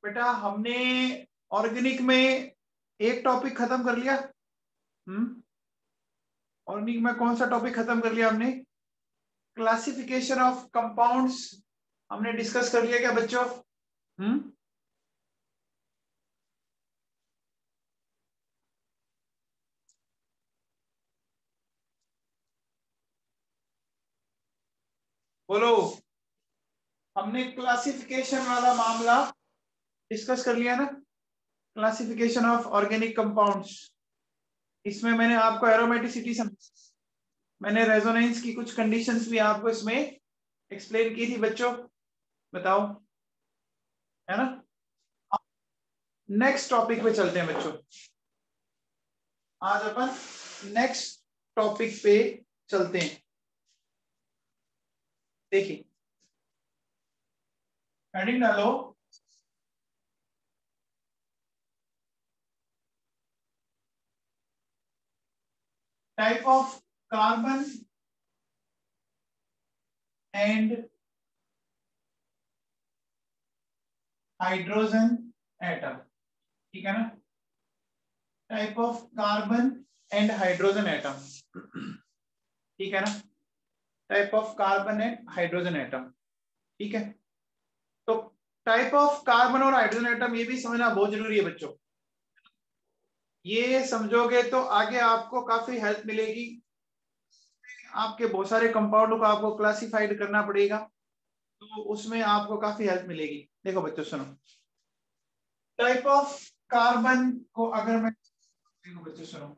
बेटा हमने ऑर्गेनिक में एक टॉपिक खत्म कर लिया। ऑर्गेनिक में कौन सा टॉपिक खत्म कर लिया हमने? क्लासिफिकेशन ऑफ कंपाउंड्स हमने डिस्कस कर लिया क्या बच्चों? बोलो, हमने क्लासिफिकेशन वाला मामला डिस्कस कर लिया ना, क्लासिफिकेशन ऑफ ऑर्गेनिक कंपाउंड्स। इसमें मैंने आपको एरोमेटिसिटी मैंने रेजोनेंस की कुछ कंडीशंस भी आपको इसमें एक्सप्लेन की थी बच्चों, बताओ, है ना। नेक्स्ट टॉपिक पे चलते हैं बच्चों। आज अपन नेक्स्ट टॉपिक पे चलते हैं। देखिए हेडिंग डालो, type of carbon and hydrogen atom, ठीक है ना। Type of carbon and hydrogen atom, ठीक है ना। Type of carbon and hydrogen atom, ठीक है। तो टाइप ऑफ कार्बन और हाइड्रोजन एटम ये भी समझना बहुत जरूरी है बच्चों। ये समझोगे तो आगे आपको काफी हेल्प मिलेगी। आपके बहुत सारे कंपाउंड को आपको क्लासिफाइड करना पड़ेगा, तो उसमें आपको काफी हेल्प मिलेगी। देखो बच्चों सुनो, टाइप ऑफ कार्बन को अगर मैं, देखो बच्चों सुनो,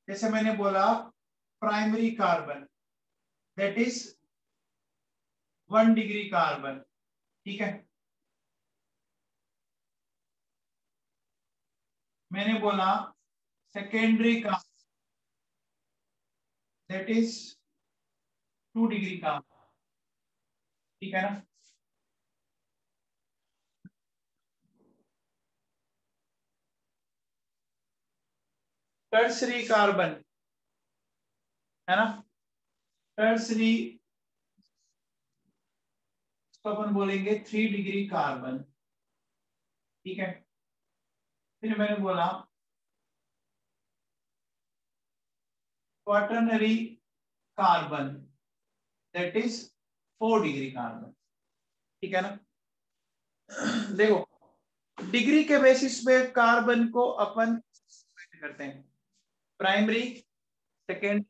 जैसे मैंने बोला primary carbon that is 1 degree carbon, ठीक है। मैंने बोला secondary carbon that is 2 degree carbon, ठीक है ना। टर्सरी कार्बन है ना, टर्सरी तो अपन बोलेंगे 3 डिग्री कार्बन, ठीक है। फिर मैंने बोला quaternary carbon that is 4 degree carbon, ठीक है ना। देखो डिग्री के बेसिस पे कार्बन को अपन करते हैं, primary, second,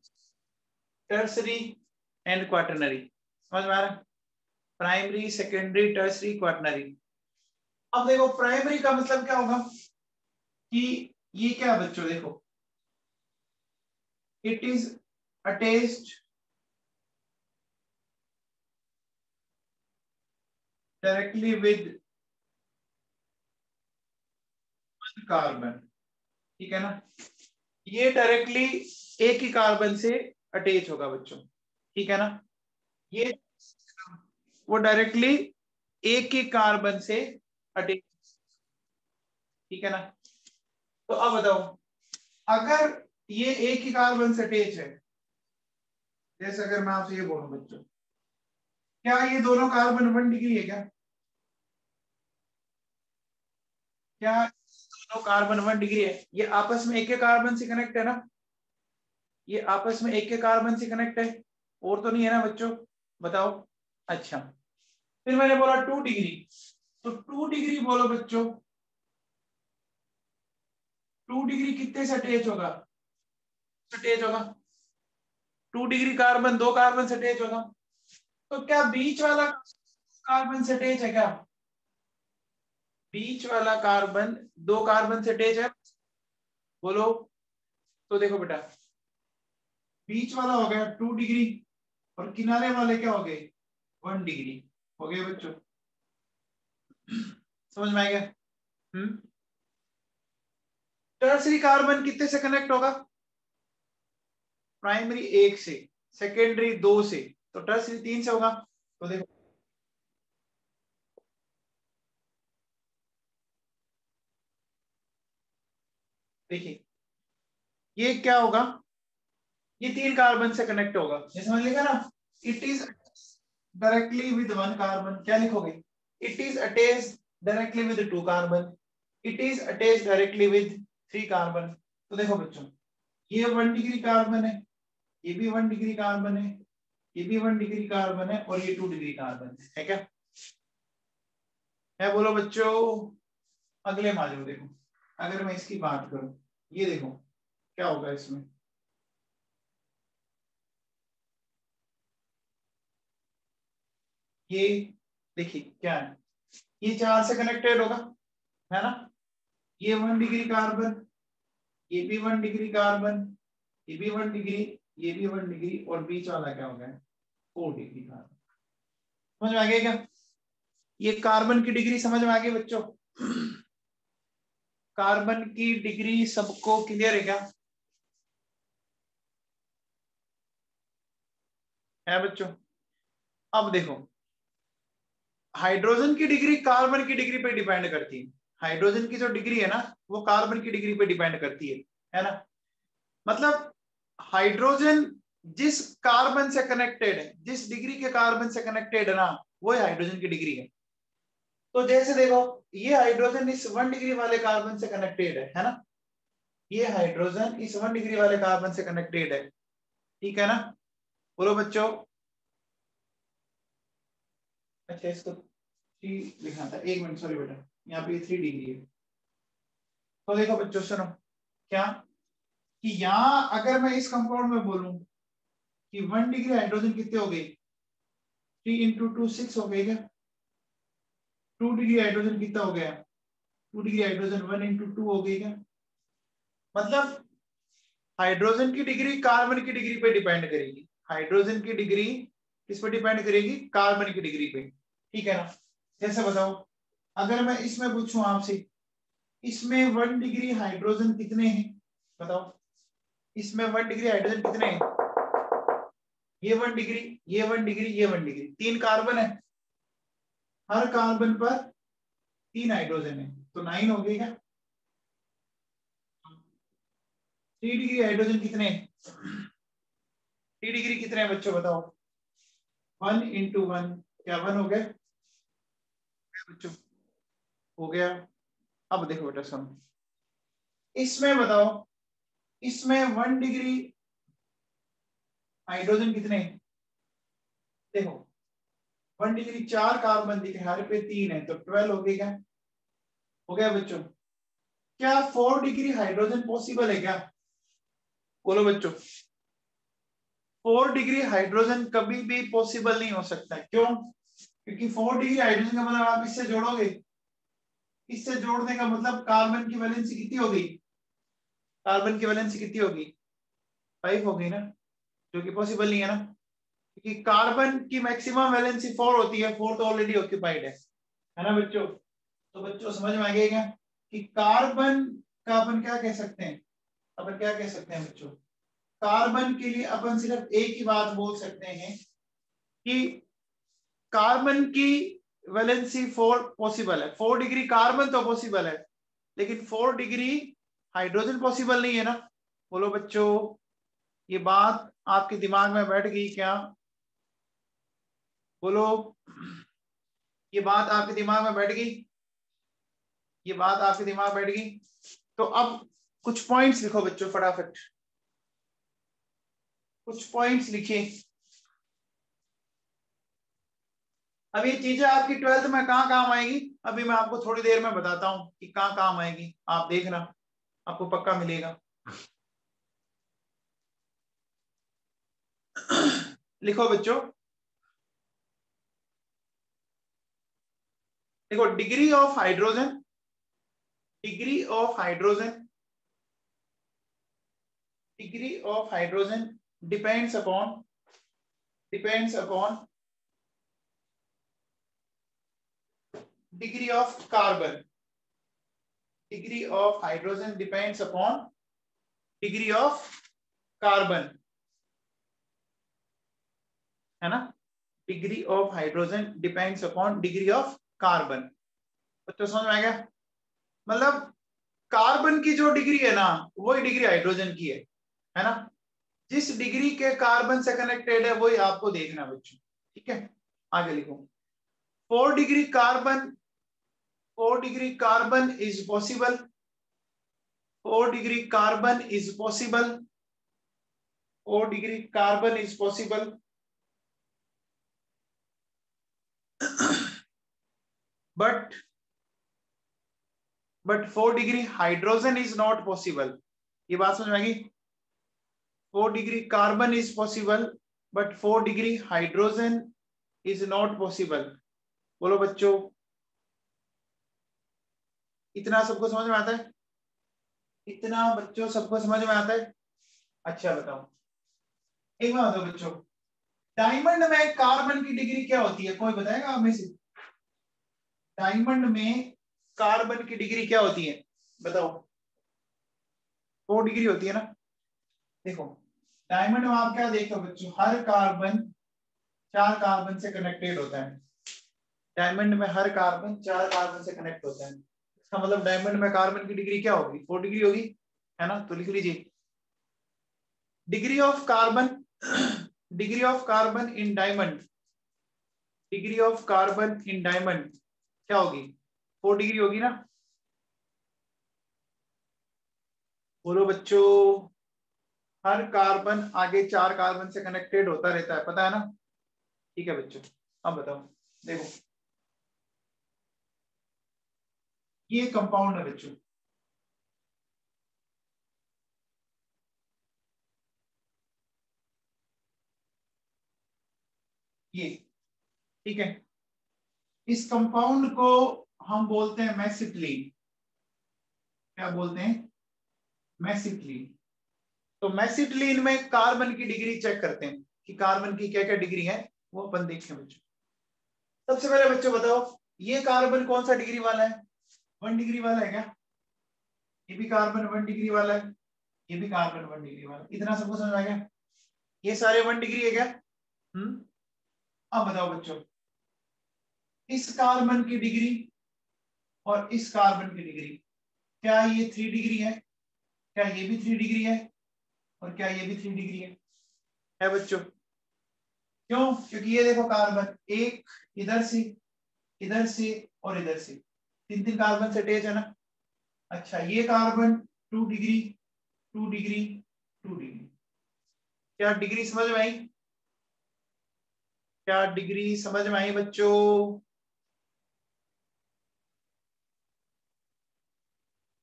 tertiary and quaternary, समझ में आ रहा है? Primary, secondary, tertiary, quaternary. अब देखो प्राइमरी का मतलब क्या होगा कि ये क्या बच्चों, देखो it is attached directly with carbon, ठीक है ना। ये डायरेक्टली एक ही कार्बन से अटैच होगा बच्चों, ठीक है ना। ये वो डायरेक्टली एक ही कार्बन से अटैच, ठीक है ना। तो अब बताओ, अगर ये एक ही कार्बन से अटैच है, जैसे अगर मैं आपसे ये बोलूं बच्चों, क्या ये दोनों कार्बन 1 डिग्री है क्या? क्या दोनों कार्बन 1 डिग्री है? ये आपस में एक ही कार्बन से कनेक्ट है ना, ये आपस में एक ही कार्बन से कनेक्ट है, और तो नहीं है ना बच्चों, बताओ। अच्छा, फिर मैंने बोला 2 डिग्री, तो 2 डिग्री बोलो बच्चों, 2 डिग्री कितने से अटैच होगा? अटैच होगा 2 डिग्री कार्बन दो कार्बन से अटैच होगा। तो क्या बीच वाला कार्बन से अटैच है क्या? बीच वाला कार्बन दो कार्बन से अटैच है, बोलो। तो देखो बेटा, बीच वाला हो गया 2 डिग्री और किनारे वाले क्या हो गए? 1 डिग्री हो गए बच्चों, समझ में आ गया? टर्सरी कार्बन कितने से कनेक्ट होगा? प्राइमरी 1 से, सेकेंडरी 2 से, तो टर्सरी 3 से होगा। तो देखो देखिए ये क्या होगा, ये 3 कार्बन से कनेक्ट होगा, जैसे मैंने लिखा ना, it is directly with 1 carbon, क्या लिखोगे? It is attached directly with 2 carbon, it is attached directly with 3 carbon. तो देखो बच्चों, ये 1 डिग्री कार्बन है, ये भी 1 डिग्री कार्बन है, ये भी 1 डिग्री कार्बन है, और ये 2 डिग्री कार्बन है क्या? है बोलो बच्चों। अगले में आ जाओ। देखो अगर मैं इसकी बात करूं, ये देखो क्या होगा इसमें। ये देखिए क्या है, ये 4 से कनेक्टेड होगा, है ना? ये 1 डिग्री कार्बन, ये भी 1 डिग्री कार्बन, ये भी 1 डिग्री, ये भी 1 डिग्री, और बीच वाला क्या होगा? 4 डिग्री कार्बन। समझ में आ गया क्या? ये कार्बन की डिग्री समझ में आ गई बच्चों? कार्बन की डिग्री सबको क्लियर है क्या? है बच्चों? अब देखो, हाइड्रोजन की डिग्री कार्बन की डिग्री पे डिपेंड करती है। हाइड्रोजन की जो डिग्री है ना, वो कार्बन की डिग्री पे डिपेंड करती है ना? मतलब हाइड्रोजन जिस कार्बन से कनेक्टेड है, जिस डिग्री के कार्बन से कनेक्टेड है ना, वो हाइड्रोजन की डिग्री है। तो जैसे देखो, ये हाइड्रोजन इस 1 डिग्री वाले कार्बन से कनेक्टेड है ना? ये हाइड्रोजन इस 1 डिग्री वाले कार्बन से कनेक्टेड है, ठीक है ना? बोलो बच्चों। अच्छा, इसको 3 लिखना था, 1 मिनट, सॉरी बेटा, यहाँ पे 3 डिग्री है। तो देखो बच्चों सुनो, क्या कि यहाँ अगर मैं इस कंपाउंड में बोलूं कि 1 डिग्री हाइड्रोजन कितने हो गई, 3 इंटू 2 6 हो गई क्या? 2 डिग्री हाइड्रोजन कितना हो गया? 2 डिग्री हाइड्रोजन 1 इंटू 2 हो गई क्या? मतलब हाइड्रोजन की डिग्री कार्बन की डिग्री पे डिपेंड करेगी। हाइड्रोजन की डिग्री किस पे डिपेंड करेगी? कार्बन की डिग्री पे, ठीक है ना? जैसे बताओ, अगर मैं इसमें पूछूं आपसे, इसमें 1 डिग्री हाइड्रोजन कितने हैं? बताओ, इसमें 1 डिग्री हाइड्रोजन कितने हैं? ये 1 डिग्री, ये 1 डिग्री, ये 1 डिग्री, 3 कार्बन है, हर कार्बन पर 3 हाइड्रोजन है, तो 9 हो गई क्या? 3 डिग्री हाइड्रोजन कितने हैं? 3 डिग्री कितने हैं बच्चों बताओ? 1 इंटू 1, क्या 1 हो गया बच्चों? हो गया। अब देखो बेटा सुनो, इसमें बताओ, इसमें 1 डिग्री हाइड्रोजन कितने हैं? देखो 1 डिग्री 4 कार्बन दिख रहे हैं, हर पे 3 है, तो 12 हो गई क्या? हो गया बच्चों? क्या 4 डिग्री हाइड्रोजन पॉसिबल है क्या? बोलो बच्चों। 4 डिग्री हाइड्रोजन कभी भी पॉसिबल नहीं हो सकता है। क्यों? क्योंकि 4 डिग्री हाइड्रोजन का मतलब आप इससे जोड़ोगे, इससे जोड़ने का मतलब कार्बन की वैलेंसी कितनी होगी? कार्बन की वैलेंसी कितनी होगी? 5 हो गई ना, जो कि पॉसिबल नहीं है ना, क्योंकि कार्बन की मैक्सिमम वैलेंसी 4 होती है, 4 तो ऑलरेडी ऑक्यूपाइड है ना बच्चों? तो बच्चों समझ में आ गया क्या कि कार्बन का अपन क्या कह सकते हैं? अपन क्या कह सकते हैं बच्चों? कार्बन के लिए अपन सिर्फ एक ही बात बोल सकते हैं कि कार्बन की वैलेंसी 4 पॉसिबल है। 4 डिग्री कार्बन तो पॉसिबल है, लेकिन 4 डिग्री हाइड्रोजन पॉसिबल नहीं है ना? बोलो बच्चों, ये बात आपके दिमाग में बैठ गई क्या? बोलो, ये बात आपके दिमाग में बैठ गई? ये बात आपके दिमाग में बैठ गई? तो अब कुछ पॉइंट्स लिखो बच्चों फटाफट, कुछ पॉइंट्स लिखिए। अब ये चीजें आपकी 12th में कहाँ काम आएगी, अभी मैं आपको थोड़ी देर में बताता हूँ कि कहाँ काम आएगी, आप देखना, आपको पक्का मिलेगा। लिखो बच्चों, देखो degree of hydrogen, degree of hydrogen, degree of hydrogen depends upon, depends upon degree of carbon, degree of hydrogen depends upon degree of carbon, है ना? Degree of hydrogen depends upon degree of carbon. बच्चों समझ में आ गया? मतलब carbon की जो degree है ना, वही डिग्री हाइड्रोजन की है ना? जिस डिग्री के कार्बन से कनेक्टेड है वही आपको देखना बच्चों, ठीक है? आगे लिखो 4 degree carbon, 4 degree carbon is possible, 4 degree carbon is possible, 4 degree carbon is possible, but 4 degree hydrogen is not possible. ये बात समझ में आएगी? 4 degree carbon is possible but 4 degree hydrogen is not possible. बोलो बच्चों, इतना सबको समझ में आता है? इतना बच्चों सबको समझ में आता है? अच्छा बताओ, एक बात बताओ बच्चों, डायमंड में कार्बन की डिग्री क्या होती है? कोई बताएगा आप में से? डायमंड में कार्बन की डिग्री क्या होती है बताओ? 4 डिग्री होती है ना। देखो डायमंड में आप क्या देखते हो बच्चों, हर कार्बन 4 कार्बन से कनेक्टेड होता है। डायमंड में हर कार्बन 4 कार्बन से कनेक्ट होता है। इसका मतलब डायमंड में कार्बन की डिग्री क्या होगी? 4 डिग्री होगी, है ना? तो लिख लीजिए degree of carbon, degree of carbon in diamond, degree of carbon in diamond क्या होगी? 4 डिग्री होगी ना। बोलो बच्चों, हर कार्बन आगे 4 कार्बन से कनेक्टेड होता रहता है, पता है ना? ठीक है बच्चों, अब बताओ, देखो ये कंपाउंड है बच्चों, ये ठीक है। इस कंपाउंड को हम बोलते हैं मैसिटिलीन। क्या बोलते हैं? मैसिटिलीन। तो मैसिटिलीन में कार्बन की डिग्री चेक करते हैं कि कार्बन की क्या क्या डिग्री है, वो अपन देखें बच्चों। सबसे पहले बच्चों बताओ, ये कार्बन कौन सा डिग्री वाला है? 1 डिग्री वाला है क्या? ये भी कार्बन 1 डिग्री वाला है, ये भी कार्बन 1 डिग्री वाला है। इतना सबको समझ आ गया? ये सारे 1 डिग्री है क्या? अब बताओ बच्चों, इस कार्बन की डिग्री और इस कार्बन की डिग्री, क्या ये 3 डिग्री है? क्या ये भी 3 डिग्री है? और क्या ये भी 3 डिग्री है बच्चों? क्यों? क्योंकि ये देखो कार्बन एक इधर से, इधर से और इधर से, 3 कार्बन से अटैच है ना। अच्छा ये कार्बन 2 डिग्री, 2 डिग्री, 2 डिग्री। क्या डिग्री समझ में आई? क्या डिग्री समझ में आई बच्चों?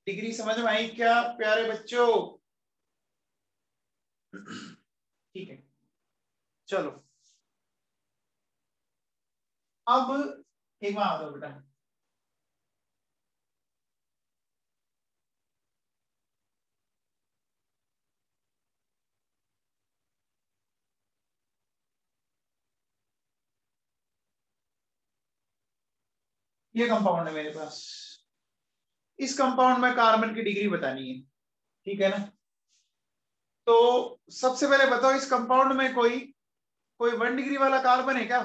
डिग्री समझ में आई क्या प्यारे बच्चों? ठीक है, चलो अब एक बात बताओ बेटा, ये कंपाउंड है मेरे पास, इस कंपाउंड में कार्बन की डिग्री बतानी है, ठीक है ना? तो सबसे पहले बताओ, इस कंपाउंड में कोई कोई 1 डिग्री वाला कार्बन है क्या?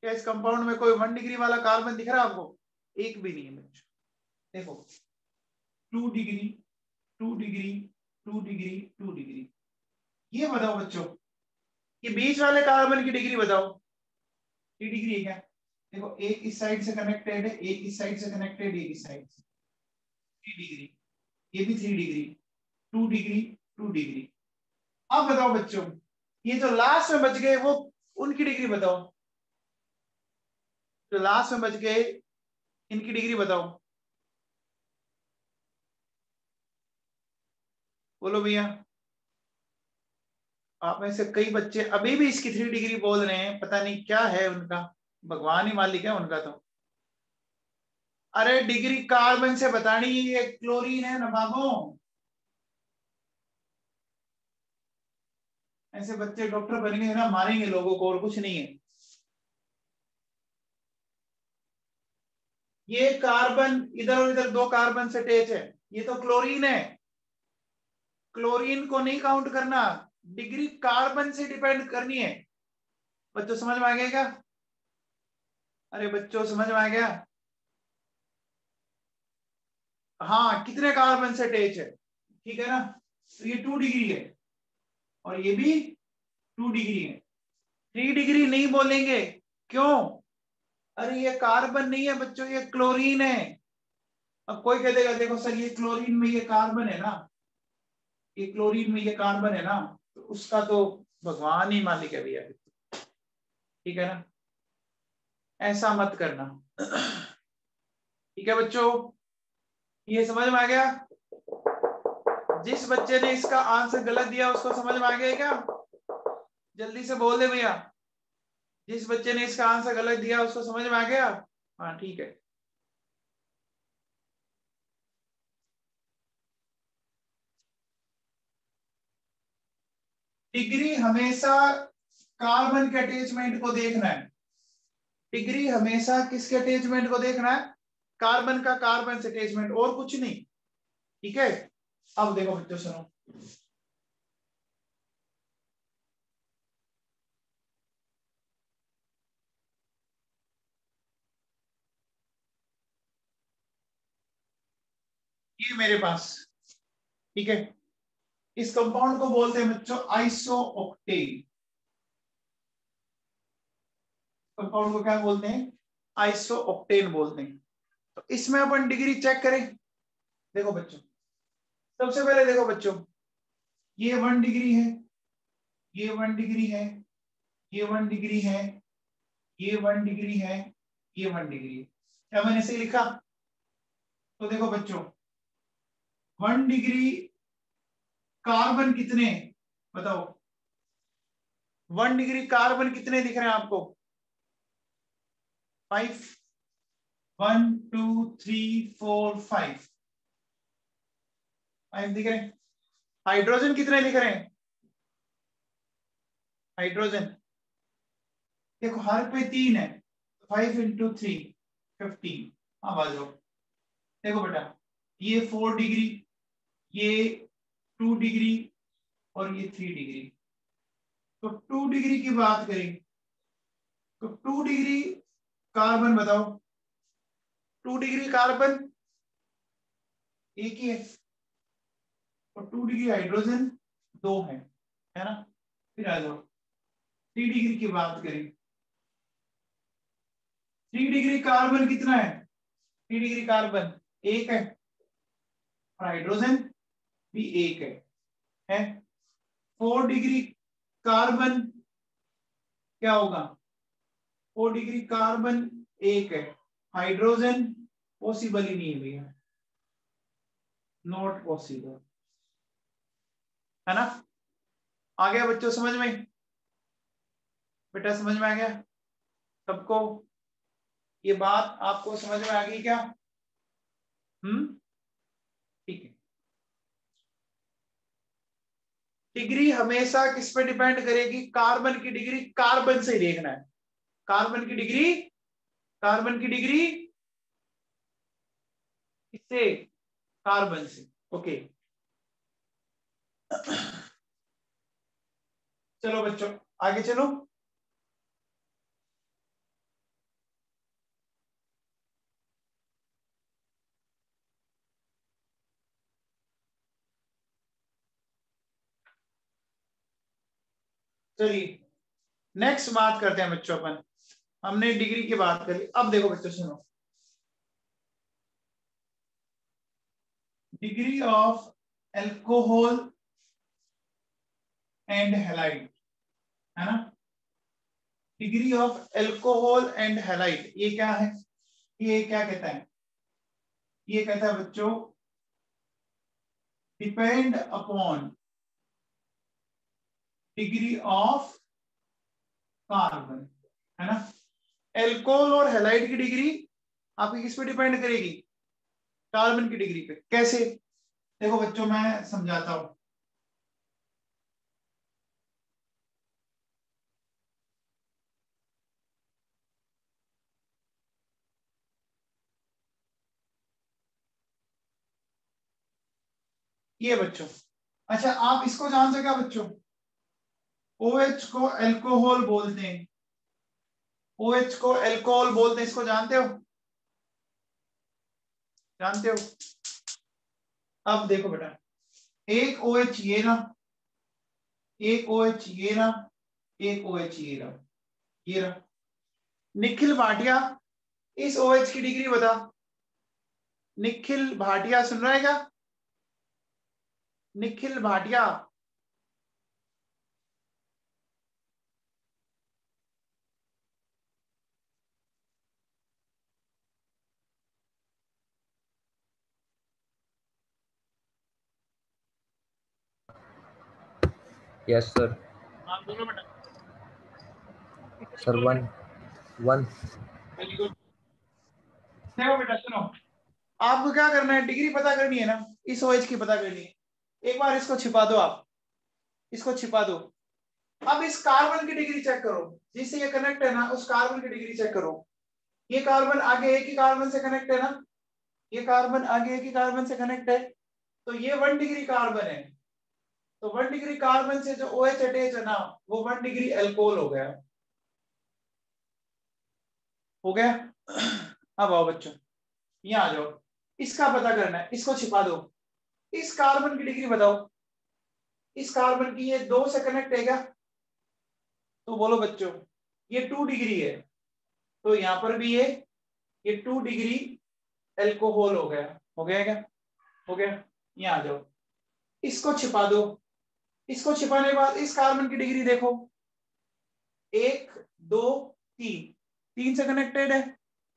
क्या इस कंपाउंड में कोई 1 डिग्री वाला कार्बन दिख रहा है आपको? एक भी नहीं है बच्चों। देखो 2 डिग्री, 2 डिग्री, 2 डिग्री, 2 डिग्री। ये बताओ बच्चों, ये बीच वाले कार्बन की डिग्री बताओ, 3 डिग्री है क्या? देखो एक इस साइड से कनेक्टेड है, एक इस साइड से कनेक्टेड, एक इस साइड से, 3 डिग्री। ये भी 3 डिग्री, 2 डिग्री, 2 डिग्री। अब बताओ बच्चों, ये जो लास्ट में बच गए वो, उनकी डिग्री बताओ। जो लास्ट में बच गए इनकी डिग्री बताओ। बोलो भैया, आप में से कई बच्चे अभी भी इसकी 3 डिग्री बोल रहे हैं, पता नहीं क्या है उनका, भगवान ही मालिक है उनका तो। अरे डिग्री कार्बन से बतानी, ये क्लोरीन है ना बाबू। ऐसे बच्चे डॉक्टर बनेंगे ना, मारेंगे लोगों को और कुछ नहीं है। ये कार्बन इधर और इधर 2 कार्बन से अटैच है, ये तो क्लोरीन है। क्लोरीन को नहीं काउंट करना, डिग्री कार्बन से डिपेंड करनी है। बच्चों समझ में आ गया क्या? अरे बच्चों समझ में आ गया? हाँ कितने कार्बन से अटैच है, ठीक है ना? तो ये 2 डिग्री है और ये भी 2 डिग्री है। 3 डिग्री नहीं बोलेंगे, क्यों? अरे ये कार्बन नहीं है बच्चों, ये क्लोरीन है। अब कोई कह देगा देखो सर ये क्लोरीन में ये कार्बन है ना, ये क्लोरीन में ये कार्बन है ना, तो उसका तो भगवान ही मालिक है भैया, ठीक है ना, ऐसा मत करना। ठीक है बच्चों, ये समझ में आ गया? जिस बच्चे ने इसका आंसर गलत दिया उसको समझ में आ गया क्या? जल्दी से बोल दे भैया, जिस बच्चे ने इसका आंसर गलत दिया उसको समझ में आ गया? हाँ ठीक है। डिग्री हमेशा कार्बन के अटैचमेंट को देखना है। डिग्री हमेशा किसके अटैचमेंट को देखना है? कार्बन का कार्बन से अटैचमेंट, और कुछ नहीं। ठीक है, अब देखो बच्चों सुनो, ये मेरे पास, ठीक है, इस कंपाउंड को बोलते हैं बच्चों आइसो ऑक्टेन। कंपाउंड को क्या बोलते हैं? आइसो ऑक्टेन बोलते हैं। तो इसमें अपन डिग्री चेक करें। देखो बच्चों, सबसे पहले देखो बच्चों, ये 1 डिग्री है, ये 1 डिग्री है, ये 1 डिग्री है, ये 1 डिग्री है, ये 1 डिग्री है। क्या मैंने सही लिखा? तो देखो बच्चों, 1 डिग्री कार्बन कितने, बताओ 1 डिग्री कार्बन कितने दिख रहे हैं आपको? 5, 1 2 3 4 5 5 दिख रहे हैं। हाइड्रोजन कितने दिख रहे हैं? हाइड्रोजन देखो हर पे 3 है, 5 × 3 15। अब आ जाओ, देखो बेटा, ये 4 डिग्री, ये 2 डिग्री, और ये 3 डिग्री। तो 2 डिग्री की बात करें तो 2 डिग्री कार्बन बताओ, 2 डिग्री कार्बन एक ही है, और 2 डिग्री हाइड्रोजन 2 है ना? फिर आ जाओ, 3 डिग्री की बात करें, 3 डिग्री कार्बन कितना है? 3 डिग्री कार्बन एक है, और हाइड्रोजन भी एक है। 4 डिग्री कार्बन क्या होगा? 4 डिग्री कार्बन एक है, हाइड्रोजन पॉसिबल ही नहीं है भैया, नॉट पॉसिबल, है ना? आ गया बच्चों समझ में? बेटा समझ में आ गया सबको? ये बात आपको समझ में आ गई क्या? ठीक है। डिग्री हमेशा किस पे डिपेंड करेगी? कार्बन की डिग्री कार्बन से ही देखना है। कार्बन की डिग्री, कार्बन की डिग्री किससे? कार्बन से। ओके, चलो बच्चों आगे चलो। चलिए नेक्स्ट बात करते हैं बच्चों अपन। हमने डिग्री की बात करी, अब देखो बच्चों सुनो, degree of alcohol and halide, है ना? Degree of alcohol and halide ये क्या है? ये क्या कहता है? ये कहता है बच्चों depend upon degree of carbon, है ना? एल्कोहल और हैलाइड की डिग्री आपकी किस पे डिपेंड करेगी? कार्बन की डिग्री पे। कैसे? देखो बच्चों मैं समझाता हूं। ये बच्चों, अच्छा आप इसको जानते हो क्या बच्चों? OH को एल्कोहल बोलते हैं, OH को एल्कोहल बोलते हैं, इसको जानते हो? जानते हो? अब देखो बेटा, एक OH ये ना, एक OH ये ना, एक OH ये रहा, ये रहा। निखिल भाटिया, इस OH की डिग्री बता। निखिल भाटिया सुन रहा है क्या? Nikhil Bhatia, yes sir. हाँ बोलो बेटा। सर 1 1। Very good. देखो बेटा सुनो, आपको क्या करना है, डिग्री पता करनी है ना, इस OH की पता करनी है। एक बार इसको छिपा दो, आप इसको छिपा दो। अब इस कार्बन की डिग्री चेक करो, जिससे ये कनेक्ट है ना, उस कार्बन की डिग्री चेक करो। ये कार्बन आगे एक ही कार्बन से कनेक्ट है ना, ये कार्बन आगे एक ही कार्बन से कनेक्ट है, तो ये 1 डिग्री कार्बन है। तो 1 डिग्री कार्बन से जो OH अटैच है ना, वो 1 डिग्री एल्कोहल हो गया। हो गया। अब आओ बच्चों, यहाँ आ जाओ, इसका पता करना है, इसको छिपा दो। इस कार्बन की डिग्री बताओ। इस कार्बन की ये 2 से कनेक्ट है क्या? तो बोलो बच्चों, ये 2 डिग्री है, तो यहां पर भी ये 2 डिग्री एल्कोहल हो गया। हो गया क्या? हो गया। यहाँ आ जाओ, इसको छिपा दो। इसको छिपाने के बाद इस कार्बन की डिग्री देखो, 1 2 3, 3 से कनेक्टेड है,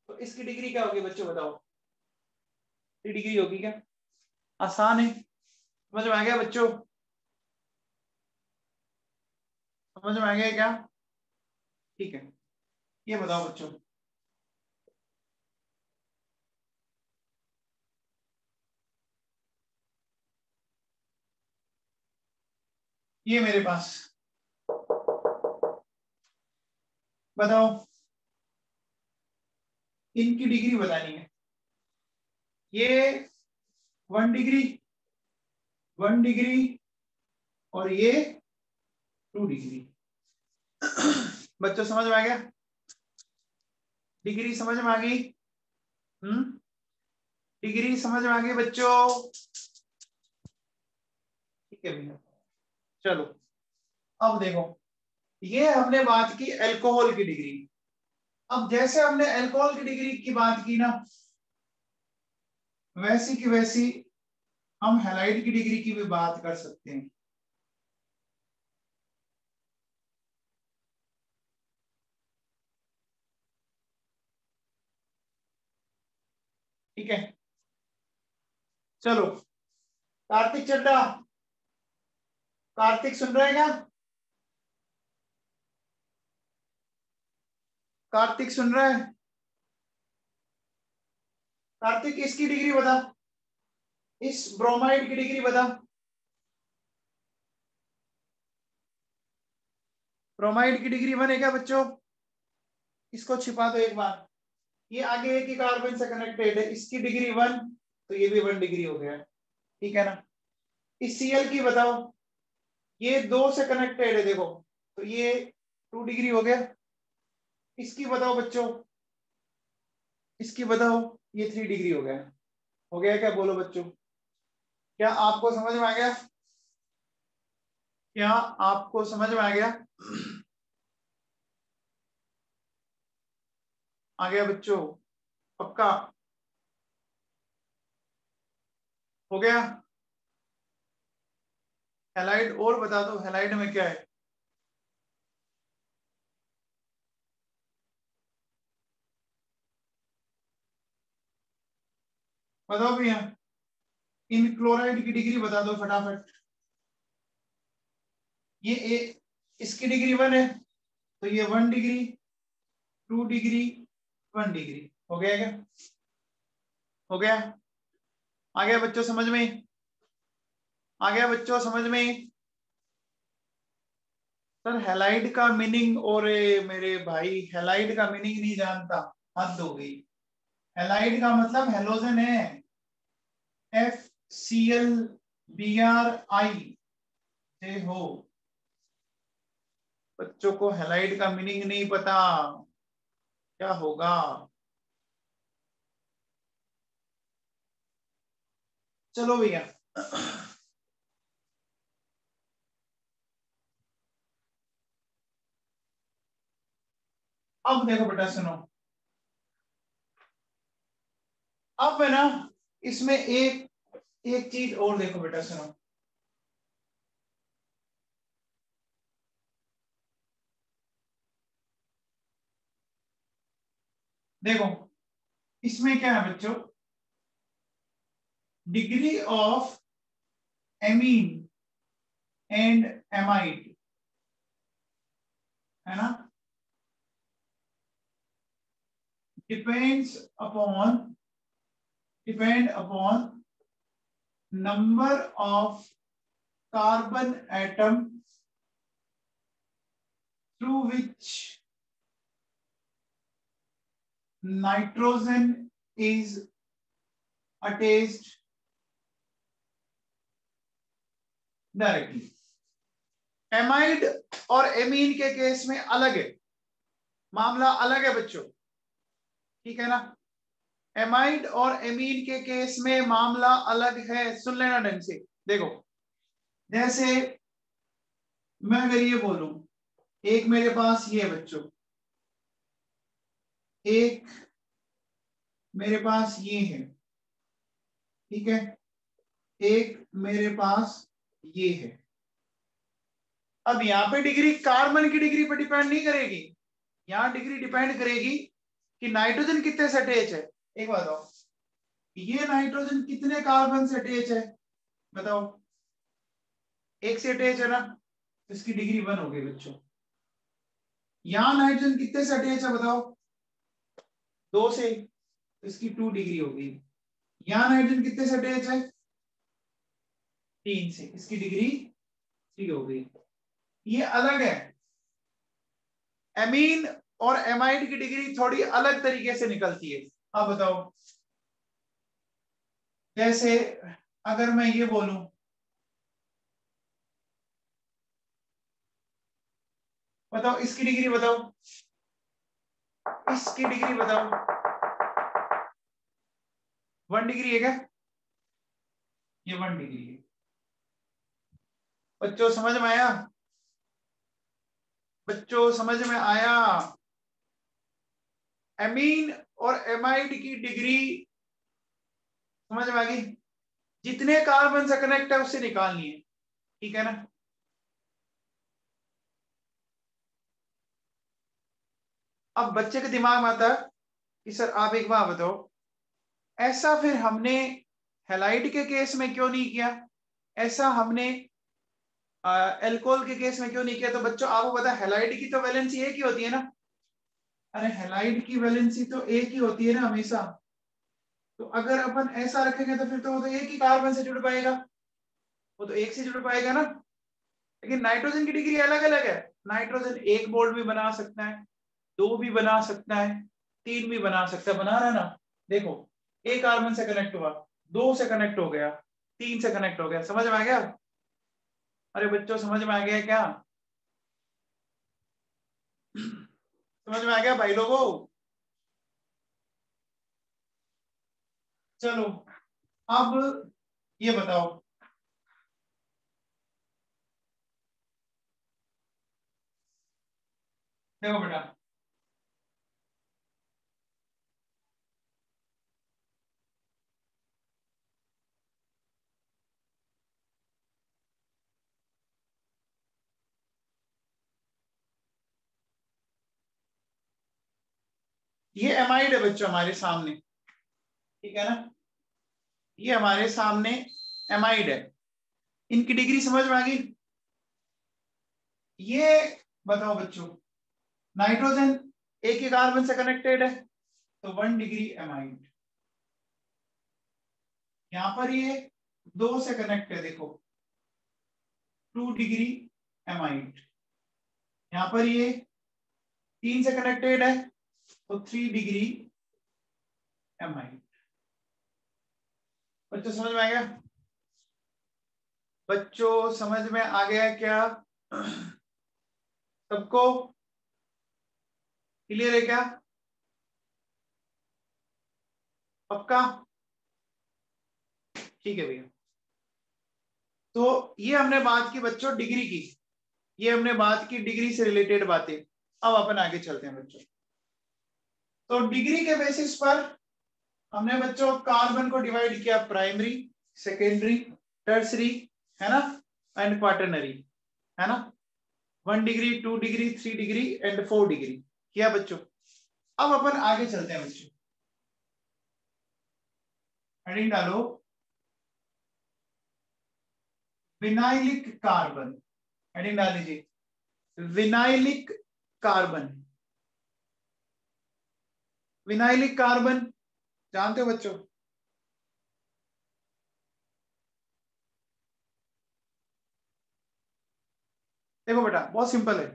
तो इसकी डिग्री क्या होगी बच्चों बताओ? 3 डिग्री होगी क्या? आसान है। समझ में आ गया बच्चों? समझ में आ गया क्या? ठीक है, ये बताओ बच्चों, ये मेरे पास बताओ, इनकी डिग्री बतानी है। ये 1 डिग्री, 1 डिग्री, और ये 2 डिग्री। बच्चों समझ में आ गया? डिग्री समझ में आ गई? डिग्री समझ में आ गई बच्चों? ठीक है भैया, चलो अब देखो, ये हमने बात की अल्कोहल की डिग्री। अब जैसे हमने अल्कोहल की डिग्री की बात की ना, वैसी की वैसी हम हैलाइड की डिग्री की भी बात कर सकते हैं। ठीक है, चलो कार्तिक चड्डा, कार्तिक सुन रहे हैं क्या? कार्तिक सुन रहा है? कार्तिक इसकी डिग्री बता, इस ब्रोमाइड की डिग्री बता। ब्रोमाइड की डिग्री 1 है क्या बच्चों? इसको छिपा दो एक बार। ये आगे एक ही कार्बन से कनेक्टेड है, इसकी डिग्री 1, तो ये भी 1 डिग्री हो गया। ठीक है ना? इस Cl की बताओ, ये 2 से कनेक्टेड है देखो, तो ये 2 डिग्री हो गया। इसकी बताओ बच्चों, इसकी बताओ, ये 3 डिग्री हो गया। हो गया क्या? बोलो बच्चों, क्या आपको समझ में आ गया? क्या आपको समझ में आ गया? आ गया बच्चों? पक्का? हो गया? हेलाइड और बता दो, हेलाइड में क्या है? बताओ भैया, इन क्लोराइड की डिग्री बता दो फटाफट। ये इसकी डिग्री 1 है, तो ये 1 डिग्री, 2 डिग्री, 1 डिग्री। हो गया क्या? हो गया? आ गया बच्चों समझ में? आ गया बच्चों समझ में? सर हेलाइड का मीनिंग, और मेरे भाई हेलाइड का मीनिंग नहीं जानता, हद हो गई। हेलाइड का मतलब हेलोजन है, FCl से हो। बच्चों को हेलाइड का मीनिंग नहीं पता, क्या होगा? चलो भैया, अब देखो बेटा सुनो, अब है ना इसमें एक एक चीज और देखो बेटा सुनो, देखो इसमें क्या है बच्चों, degree of amine and amide है ना, depends depend upon number of carbon atom through which nitrogen is attached directly। Amide और एमीन के केस में अलग है, मामला अलग है बच्चों, ठीक है ना। एमाइड और एमीन के केस में मामला अलग है, सुन लेना ढंग से। देखो जैसे मैं अगर ये बोलूं, एक मेरे पास ये है बच्चों, एक मेरे पास ये है, ठीक है, एक मेरे पास ये है। अब यहाँ पे डिग्री कार्बन की डिग्री पर डिपेंड नहीं करेगी, यहाँ डिग्री डिपेंड करेगी कि नाइट्रोजन कितने से अटैच है। एक बात बताओ, ये नाइट्रोजन कितने कार्बन से अटैच है बताओ, एक से अटैच है ना, इसकी डिग्री 1 हो गई बच्चों। यहाँ नाइट्रोजन कितने से अटैच है बताओ, 2 से, इसकी 2 डिग्री हो गई। यहाँ नाइट्रोजन कितने से अटैच है, 3 से, इसकी डिग्री 3 हो गई। ये अलग है, एमीन और एमाइड की डिग्री थोड़ी अलग तरीके से निकलती है। अब बताओ, जैसे अगर मैं ये बोलूं, बताओ इसकी डिग्री बताओ, इसकी डिग्री बताओ, 1 डिग्री है क्या, ये 1 डिग्री है बच्चों, समझ में आया, बच्चों समझ में आया। एमीन और एमाइड की डिग्री समझ में आ गई, जितने कार्बन से कनेक्ट है उससे निकालनी है, ठीक है ना। अब बच्चे के दिमाग में आता है कि सर आप एक बात बताओ, ऐसा फिर हमने हैलाइड के केस में क्यों नहीं किया, ऐसा हमने एल्कोहल के केस में क्यों नहीं किया। तो बच्चों आपको पता है हैलाइड की तो वैलेंसी एक ही होती है ना, अरे हैलाइड की वैलेंसी तो एक ही होती है ना हमेशा। तो अगर अपन ऐसा रखेंगे तो फिर तो वो तो एक ही कार्बन से जुड़ पाएगा, वो तो एक से जुड़ पाएगा ना। लेकिन नाइट्रोजन की डिग्री अलग अलग है, नाइट्रोजन 1 बोल्ट भी बना सकता है, 2 भी बना सकता है, 3 भी बना सकता है, बना रहा है ना। देखो एक कार्बन से कनेक्ट हुआ, 2 से कनेक्ट हो गया, 3 से कनेक्ट हो गया, समझ में आ गया। अरे बच्चों समझ में आ गया क्या, समझ में आ गया भाई लोगों। चलो अब ये बताओ, देखो बेटा ये एमाइड है बच्चों हमारे सामने, ठीक है ना, ये हमारे सामने एमाइड है, इनकी डिग्री समझ में आ गई। ये बताओ बच्चों, नाइट्रोजन एक ही कार्बन से कनेक्टेड है तो 1 डिग्री एमाइड, यहां पर ये 2 से कनेक्ट है, देखो 2 डिग्री एमाइड, यहां पर ये 3 से कनेक्टेड है तो 3 डिग्री एमाइड। बच्चों समझ में आ गया, बच्चों समझ में आ गया क्या सबको, क्लियर है क्या, पक्का, ठीक है भैया। तो ये हमने बात की बच्चों डिग्री की, ये हमने बात की डिग्री से रिलेटेड बातें। अब अपन आगे चलते हैं बच्चों, तो डिग्री के बेसिस पर हमने बच्चों कार्बन को डिवाइड किया प्राइमरी, सेकेंडरी, टर्सरी, है ना, एंड क्वाटरनरी, है ना। 1 degree, 2 degree, 3 degree and 4 degree किया बच्चों। अब अपन आगे चलते हैं बच्चों, हेडिंग डालो विनाइलिक कार्बन, हेडिंग डाल लीजिए विनाइलिक कार्बन। विनाइलिक कार्बन जानते हो बच्चों? देखो बेटा बहुत सिंपल है,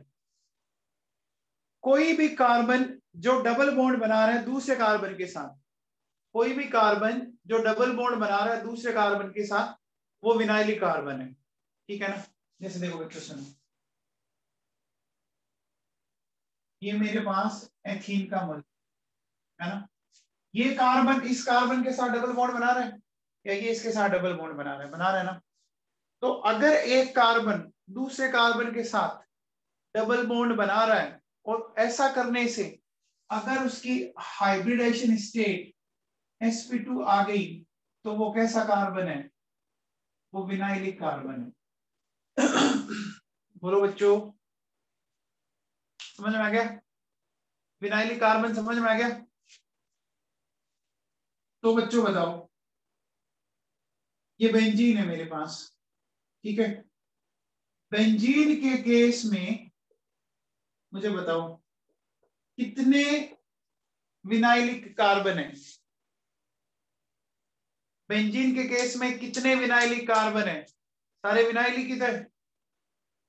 कोई भी कार्बन जो डबल बॉन्ड बना रहा है दूसरे कार्बन के साथ, कोई भी कार्बन जो डबल बॉन्ड बना रहा है दूसरे कार्बन के साथ, वो विनाइलिक कार्बन है, ठीक है ना। जैसे देखो बच्चों सुनो, ये मेरे पास एथीन का मॉलिक्यूल है ना, ये कार्बन इस कार्बन के साथ डबल बॉन्ड बना रहा है, या ये इसके साथ डबल बॉन्ड बना रहा है ना। तो अगर एक कार्बन दूसरे कार्बन के साथ डबल बॉन्ड बना रहा है और ऐसा करने से अगर उसकी हाइब्रिडेशन स्टेट sp2 आ गई, तो वो कैसा कार्बन है? वो विनाइलिक कार्बन है। बोलो बच्चों, समझ में आ गया? विनाइलिक कार्बन समझ में आ गया? तो बच्चों बताओ, ये बेंजीन है मेरे पास, ठीक है। बेंजीन के केस में मुझे बताओ कितने विनाइलिक कार्बन है? बेंजीन के केस में कितने विनाइलिक कार्बन है? सारे विनाइलिक इधर।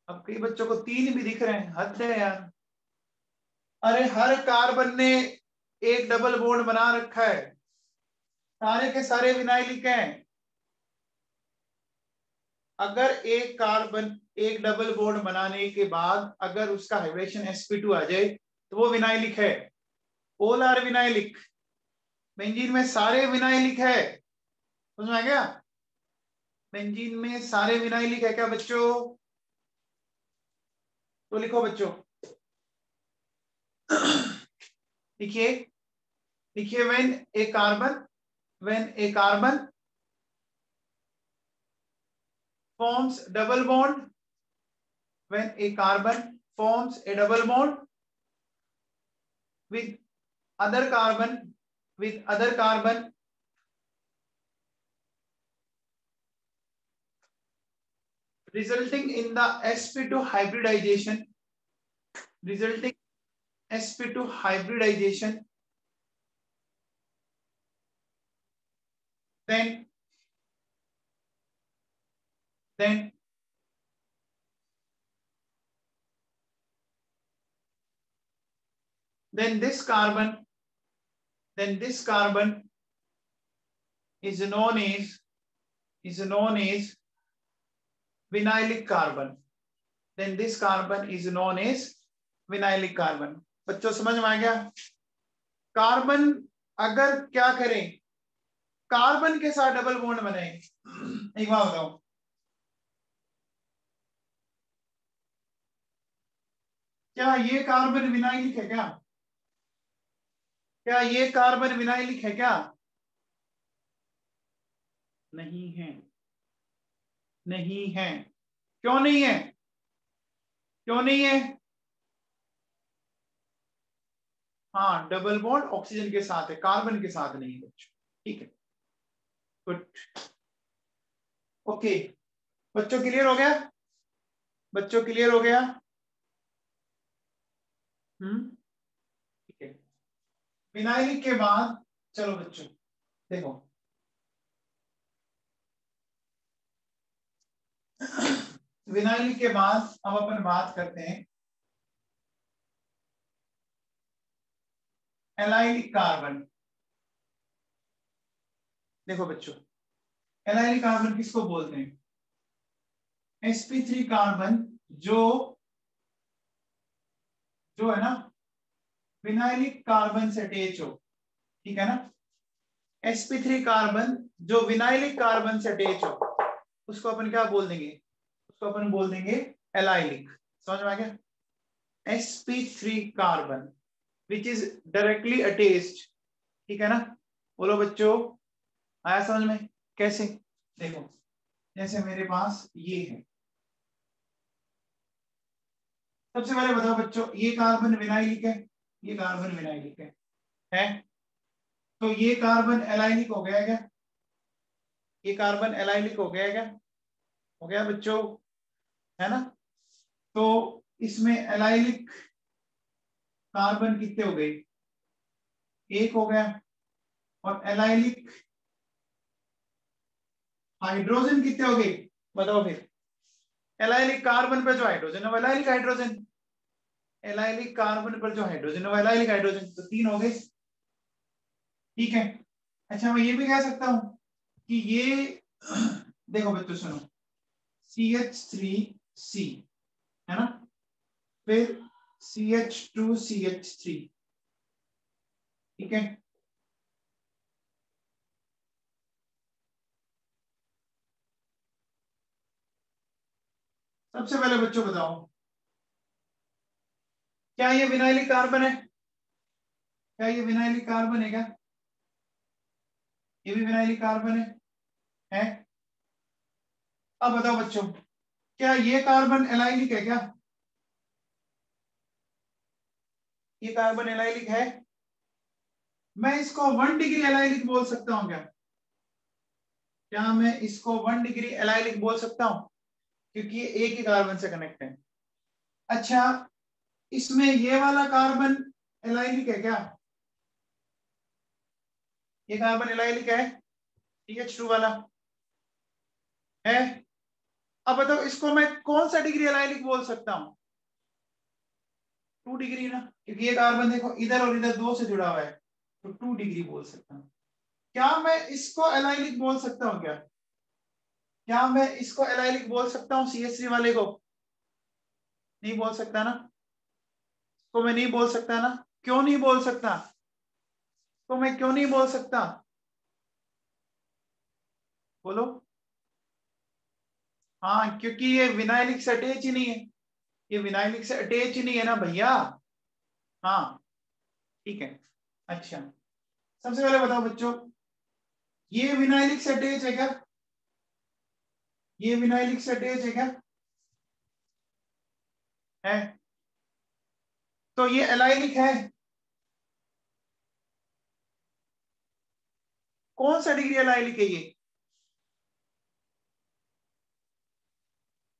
अब कई बच्चों को 3 भी दिख रहे हैं, हद है यार। अरे हर कार्बन ने एक डबल बॉन्ड बना रखा है, सारे के सारे विनाइलिक हैं। अगर एक कार्बन एक डबल बॉन्ड बनाने के बाद अगर उसका हाइब्रिडेशन sp2 आ जाए तो वो विनाइलिक है, ऑल आर विनाइलिक। बेंजीन में सारे विनाइलिक है, समझ में आ गया? बेंजीन में सारे विनाइलिक है क्या बच्चों? तो लिखो बच्चों, लिखिए, लिखिए when a carbon forms double bond, when a carbon forms a double bond with other carbon resulting in the sp2 hybridization, resulting sp2 hybridization, then this carbon is known as vinylic carbon. Then this carbon is known as vinylic carbon. बच्चों समझ में आ गया? Carbon अगर क्या करें, carbon के साथ double bond बनाए, एक बात बताओ, क्या ये कार्बन विनाइलिक है क्या? क्या ये कार्बन विनाइलिक है क्या? नहीं है, नहीं है। क्यों नहीं है? क्यों नहीं है? हाँ, डबल बॉन्ड ऑक्सीजन के साथ है, कार्बन के साथ नहीं है बच्चों, ठीक है, गुड, ओके। बच्चों क्लियर हो गया? बच्चों क्लियर हो गया? ठीक है। विनाइलिक के बाद चलो बच्चों देखो, विनाइलिक के बाद अब अपन बात करते हैं एलाइलिक कार्बन। देखो बच्चों, एलाइलिक कार्बन किसको बोलते हैं? sp3 कार्बन जो है ना विनाइलिक कार्बन से अटैच हो, ठीक है ना। sp3 कार्बन जो विनाइलिक कार्बन से अटैच हो, उसको अपन क्या बोल देंगे? उसको अपन बोल देंगे एलाइलिक। समझ में आ गया? sp3 carbon which is directly attached, ठीक है ना। बोलो बच्चों, आया समझ में? कैसे? देखो, जैसे मेरे पास ये है, सबसे पहले बताओ बच्चों, ये कार्बन विनाइलिक है, ये कार्बन विनाइलिक है? तो ये कार्बन एलाइनिक हो गया क्या? ये कार्बन एलाइनिक हो गया क्या? हो गया बच्चों, है ना। तो इसमें एलाइनिक कार्बन कितने हो गए? एक हो गया। और एलाइनिक हाइड्रोजन कितने हो गए? बताओ फिर। एलाइलिक कार्बन पे जो हाइड्रोजन है वो एलाइलिक हाइड्रोजन, एलाइलिक कार्बन पर जो हाइड्रोजन है वो एलाइलिक हाइड्रोजन, तो 3 हो गए, ठीक है। अच्छा, मैं ये भी कह सकता हूं कि ये देखो बच्चों सुनो, CH3C है ना, फिर CH2CH3, ठीक है। सबसे पहले बच्चों बताओ, क्या ये विनाइलिक कार्बन है? क्या ये विनाइलिक कार्बन है क्या? ये भी विनाइलिक कार्बन है? अब बताओ बच्चों, क्या ये कार्बन एलाइलिक है क्या? ये कार्बन एलाइलिक है? मैं इसको 1 डिग्री एलाइलिक बोल सकता हूं क्या? क्या मैं इसको 1 डिग्री एलाइलिक बोल सकता हूं? क्योंकि ये एक ही कार्बन से कनेक्ट है। अच्छा, इसमें ये वाला कार्बन एलाइलिक है क्या? ये कार्बन एलाइलिक है, CH2 वाला है? अब बताओ, इसको मैं कौन सा डिग्री एलाइलिक बोल सकता हूं? 2 डिग्री ना, क्योंकि ये कार्बन देखो इधर और इधर 2 से जुड़ा हुआ है, तो 2 डिग्री बोल सकता हूं। क्या मैं इसको एलाइलिक बोल सकता हूं क्या? क्या मैं इसको एलाइलिक बोल सकता हूं CH3 वाले को? नहीं बोल सकता ना, तो मैं नहीं बोल सकता ना। क्यों नहीं बोल सकता? तो मैं क्यों नहीं बोल सकता? बोलो। हाँ, क्योंकि ये विनाइलिक से अटैच ही नहीं है, ये विनाइलिक से अटैच ही नहीं है ना भैया। हाँ, ठीक है। अच्छा, सबसे पहले बताओ बच्चों, ये विनाइलिक से अटैच है क्या? ये विनाइलिक से अटैच है क्या? है? तो ये एलाइलिक है? कौन सा डिग्री एलाइलिक है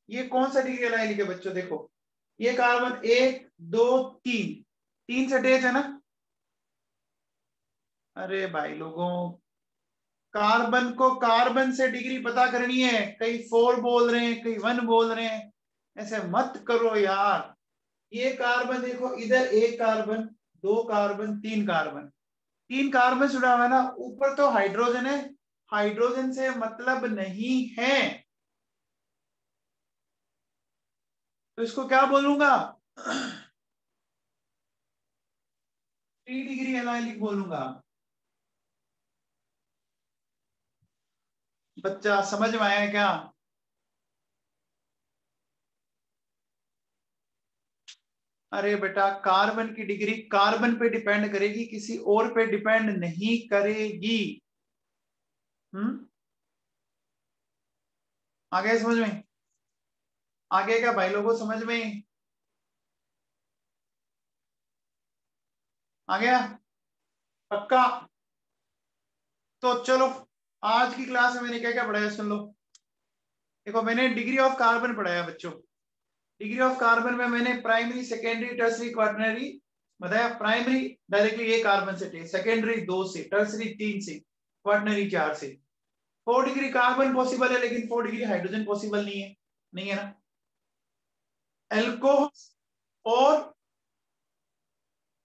ये कौन सा डिग्री एलाइलिक है बच्चों? देखो, ये कार्बन 1 2 3, 3 से अटैच है ना। अरे भाई लोगों, कार्बन को कार्बन से डिग्री पता करनी है, कई 4 बोल रहे हैं, कई 1 बोल रहे हैं, ऐसे मत करो यार। ये कार्बन देखो, इधर एक कार्बन, 2 कार्बन, 3 कार्बन, 3 कार्बन जुड़ा हुआ है ना, ऊपर तो हाइड्रोजन है, हाइड्रोजन से मतलब नहीं है, तो इसको क्या बोलूंगा? 3 डिग्री एलाइलिक बोलूंगा। बच्चा समझ में आया क्या? अरे बेटा, कार्बन की डिग्री कार्बन पे डिपेंड करेगी, किसी और पे डिपेंड नहीं करेगी। आगे समझ में? आगे क्या भाई लोगों, समझ में आ गया? पक्का? तो चलो, आज की क्लास में मैंने क्या क्या पढ़ाया सुन लो। देखो, मैंने डिग्री ऑफ कार्बन पढ़ाया बच्चों। डिग्री ऑफ कार्बन में मैंने प्राइमरी, सेकेंडरी, टर्सरी, क्वार्टनरी बताया। प्राइमरी डायरेक्टली एक कार्बन से थे, सेकेंडरी 2 से, टर्सरी 3 से, क्वार्टनरी 4 से। 4 डिग्री कार्बन पॉसिबल है, लेकिन 4 डिग्री हाइड्रोजन पॉसिबल नहीं है, नहीं है ना। एल्कोहल और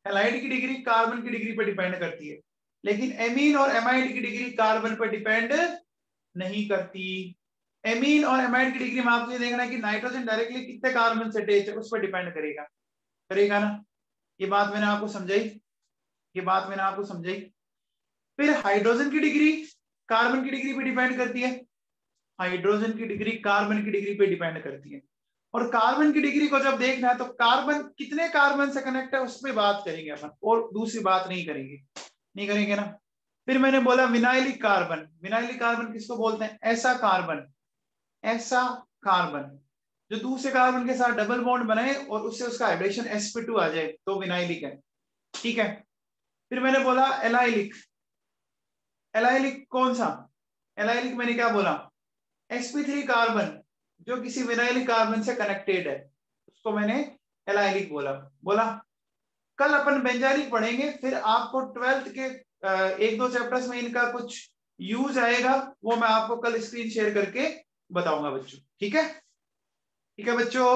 हैलाइड की डिग्री कार्बन की डिग्री पर डिपेंड करती है, लेकिन एमीन और एमाइड की डिग्री कार्बन पर डिपेंड नहीं करती। एमीन और एमाइड की डिग्री में आपको ये देखना है कि नाइट्रोजन डायरेक्टली कितने कार्बन से अटैच है, उस पर डिपेंड करेगा, करेगा ना। ये बात मैंने आपको समझाई, ये बात मैंने आपको समझाई। फिर हाइड्रोजन की डिग्री कार्बन की डिग्री पे डिपेंड करती है, हाइड्रोजन की डिग्री कार्बन की डिग्री पे डिपेंड करती है। और कार्बन की डिग्री को जब देखना है तो कार्बन कितने कार्बन से कनेक्ट है उस पर बात करेंगे अपन, और दूसरी बात नहीं करेंगे ना। फिर मैंने बोला विनाइलिक कार्बन। विनाइलिक कार्बन किसको बोलते हैं? ऐसा कार्बन जो दूसरे कार्बन के साथ डबल बॉन्ड बनाए और उससे उसका हाइड्रेशन sp2 आ जाए तो विनाइलिक है, ठीक है। फिर मैंने बोला एलाइलिक। एलाइलिक कौन सा? एलाइलिक मैंने क्या बोला? sp3 कार्बन जो किसी विनाइलिक कार्बन से कनेक्टेड है उसको मैंने एलाइलिक बोला। कल अपन बेंजाइलिक पढ़ेंगे, फिर आपको 12th के एक दो चैप्टर्स में इनका कुछ यूज आएगा, वो मैं आपको कल स्क्रीन शेयर करके बताऊंगा बच्चों, ठीक है? ठीक है बच्चों।